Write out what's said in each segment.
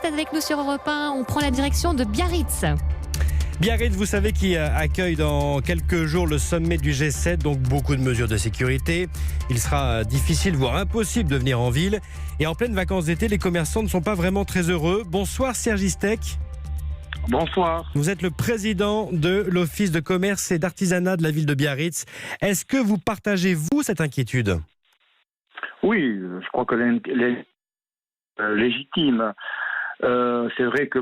êtes avec nous sur Europe 1. On prend la direction de Biarritz. Biarritz, vous savez, qui accueille dans quelques jours le sommet du G7, donc beaucoup de mesures de sécurité. Il sera difficile, voire impossible de venir en ville. Et en pleine vacances d'été, les commerçants ne sont pas vraiment très heureux. Bonsoir Serge Istek. Bonsoir. Vous êtes le président de l'Office de commerce et d'artisanat de la ville de Biarritz. Est-ce que vous partagez, vous, cette inquiétude ? Oui, je crois que l'est légitime. C'est vrai que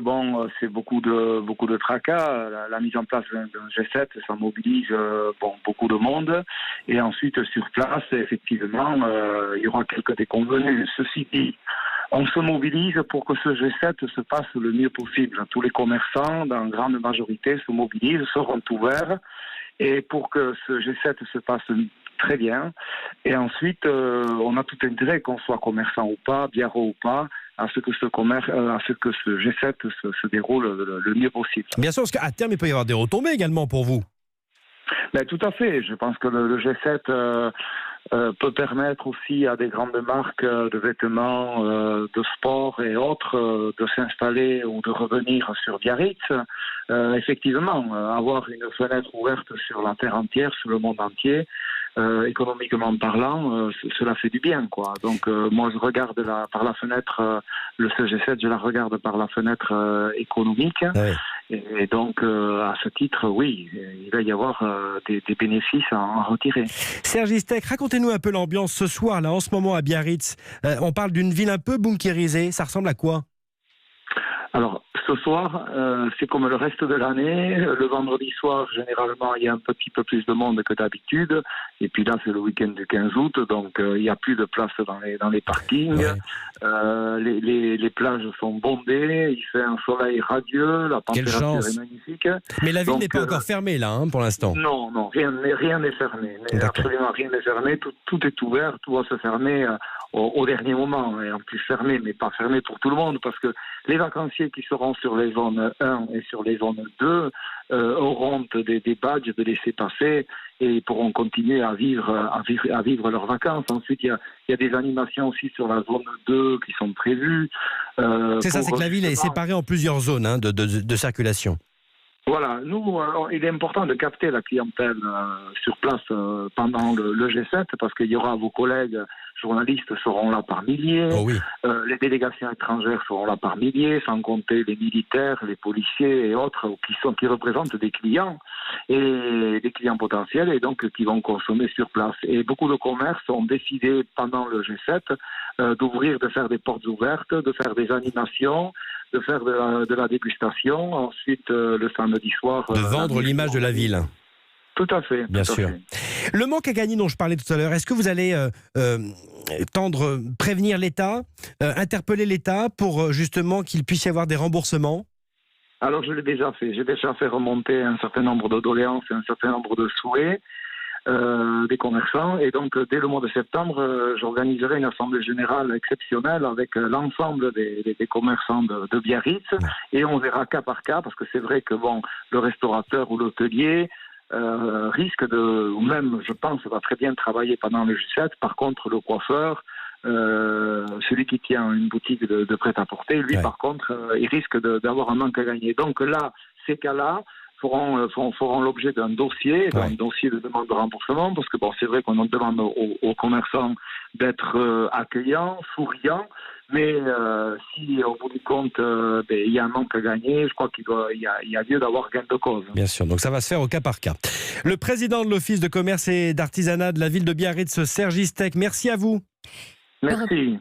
c'est beaucoup de tracas. La mise en place d'un G7, ça mobilise beaucoup de monde. Et ensuite, sur place, effectivement, il y aura quelques déconvenus. Ceci dit, on se mobilise pour que ce G7 se passe le mieux possible. Tous les commerçants, dans la grande majorité, se mobilisent, seront ouverts. Et pour que ce G7 se passe très bien. Et ensuite, on a tout intérêt, qu'on soit commerçant ou pas, biarro ou pas, à ce que ce G7 se déroule le mieux possible. Bien sûr, parce qu'à terme, il peut y avoir des retombées également pour vous. Ben, tout à fait. Je pense que le G7 peut permettre aussi à des grandes marques de vêtements, de sport et autres de s'installer ou de revenir sur Biarritz. Effectivement, avoir une fenêtre ouverte sur la terre entière, sur le monde entier, économiquement parlant, cela fait du bien, quoi. Donc moi je regarde par la fenêtre le CG7, je la regarde par la fenêtre économique. Ouais. Et donc à ce titre, oui, il va y avoir des bénéfices à en retirer. Serge Istek, racontez-nous un peu l'ambiance ce soir, là, en ce moment à Biarritz. On parle d'une ville un peu bunkérisée. Ça ressemble à quoi ? Alors, ce soir, c'est comme le reste de l'année. Le vendredi soir, généralement, il y a un petit peu plus de monde que d'habitude. Et puis là, c'est le week-end du 15 août, donc il n'y a plus de place dans les parkings. Ouais. Les plages sont bondées, il fait un soleil radieux, la température est magnifique. Mais la ville n'est pas encore fermée, là, pour l'instant. Non, rien n'est fermé. Absolument rien n'est fermé. Tout est ouvert, tout va se fermer au dernier moment. Et en plus fermé, mais pas fermé pour tout le monde, parce que les vacanciers qui seront sur les zones 1 et sur les zones 2 auront des badges de laisser-passer et pourront continuer à vivre leurs vacances. Ensuite, il y a des animations aussi sur la zone 2 qui sont prévues. C'est ça, c'est que la ville est séparée en plusieurs zones de circulation. Voilà, nous, il est important de capter la clientèle sur place pendant le G7 parce qu'il y aura vos collègues journalistes seront là par milliers, oh oui. Les délégations étrangères seront là par milliers, sans compter les militaires, les policiers et autres qui représentent des clients et des clients potentiels et donc qui vont consommer sur place. Et beaucoup de commerces ont décidé pendant le G7 d'ouvrir, de faire des portes ouvertes, de faire des animations, de faire de la dégustation, ensuite le samedi soir... De vendre l'image de la ville. Tout à fait. Bien sûr. Le manque à gagner dont je parlais tout à l'heure, est-ce que vous allez prévenir l'État, interpeller l'État pour justement qu'il puisse y avoir des remboursements ? Alors je l'ai déjà fait. J'ai déjà fait remonter un certain nombre de doléances et un certain nombre de souhaits des commerçants. Et donc dès le mois de septembre, j'organiserai une assemblée générale exceptionnelle avec l'ensemble des commerçants de Biarritz. Et on verra cas par cas, parce que c'est vrai que le restaurateur ou l'hôtelier risque ou même, je pense, va très bien travailler pendant le G7. Par contre, le coiffeur, celui qui tient une boutique de prêt-à-porter, lui, par contre, il risque d'avoir un manque à gagner. Donc là, ces cas-là feront l'objet d'un dossier de demande de remboursement, parce que c'est vrai qu'on demande aux commerçants d'être accueillants, souriants, mais si au bout du compte il y a un manque à gagner, je crois qu'il y a lieu d'avoir gain de cause. Bien sûr, donc ça va se faire au cas par cas. Le président de l'Office de commerce et d'artisanat de la ville de Biarritz, Serge Istek, merci à vous. Merci.